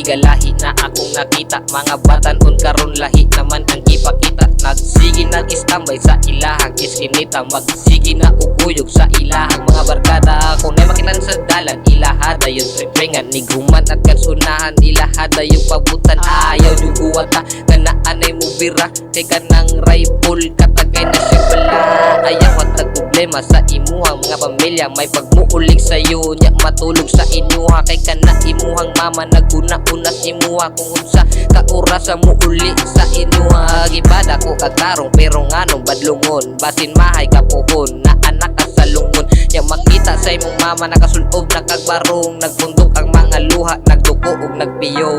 galahi na akong nakita. Mga batanon karon lahi naman ang ipakita. Nagsige nag-istambay sa ilahang iskinita. Magsige na ukuyog sa ilahang mga barkada. Kung na'y makilan sa dalan, ilahada yung tripingan. Niguman at kansunahan, ilahada yung pabutan. Ayaw duguwata, kanaanay mo bira. Kay kanang rifle, katagay na siya pala. Ayaw at nagproblema sa imuhang mga pamilya. May pagmuulig sa'yo, nya matulog sa inyuha. Kay kana imuhang mama, naguna-una imuha. Kung unsa kaurasa mo uli sa inyuha. Gibada ko katarong pero nganong badlungon. Basin mahay kapuhon na anak ka sa lungon. Yang makita sa imong mama nakasulob, nakagbarong. Nagpundok ang mga luha, nagduko ug nagpiyo.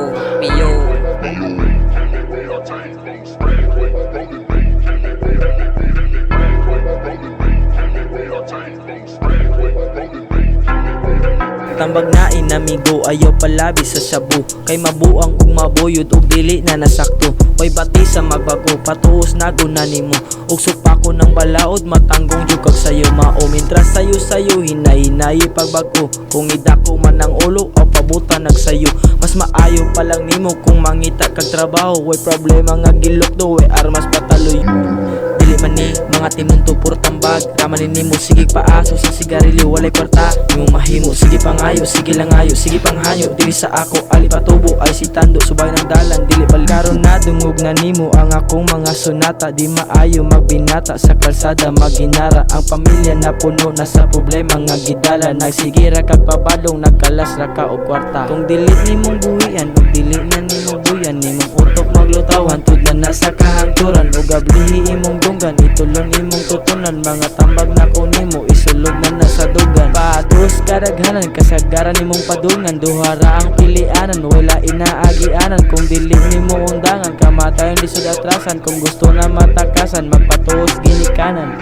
Tambag na inamigo, ayaw palabi sa shabu. Kay mabuang ug mabuyod ug dili na nasakto. Way bati sa magbago, patuos na gunani mo. Ug supako ng balaod, matanggong jud kag sayo mao. Mintras sayo hinay-hinayi pagbago. Kung idako man ang ulo o pabutan nagsayo. Mas maayo pa lang nimo kung mangita kag trabaho. Way problema nga gilok do, way armas pataloy. Dili man ni mga timunto puro tambag. Ramanin nimo sige paaso sa sigarilyo, walay kwarta nimo mahimo. Sige pangayo, sige lang ayo, sige panghanyo. Dili sa ako ali patubo ay si tando subay ng dalan. Dili balkaron na dungog na nimo ang akong mga sonata. Di maayo magbinata sa kalsada maginara. Ang pamilya na puno na sa problema nga gidala. Nagsigira kag pabalong, nagkalas ra ka og kwarta. Kung dili nimong buhian ug dili na nimong buyan, nimong utok maglutawan tud na nasa kahangturan. Ug gablihi imong dunggan, itulon imong tutunan. Mga tambag na ko nimo isulod na nasa dugan. Patus kadaghanan kasagaran nimong padungan. Duhara ang pilianan, wala inaagianan. Kung dili nimo undangan, kamatayon lisod atrasan. Kung gusto na matakasan, magpatuos ginikanan.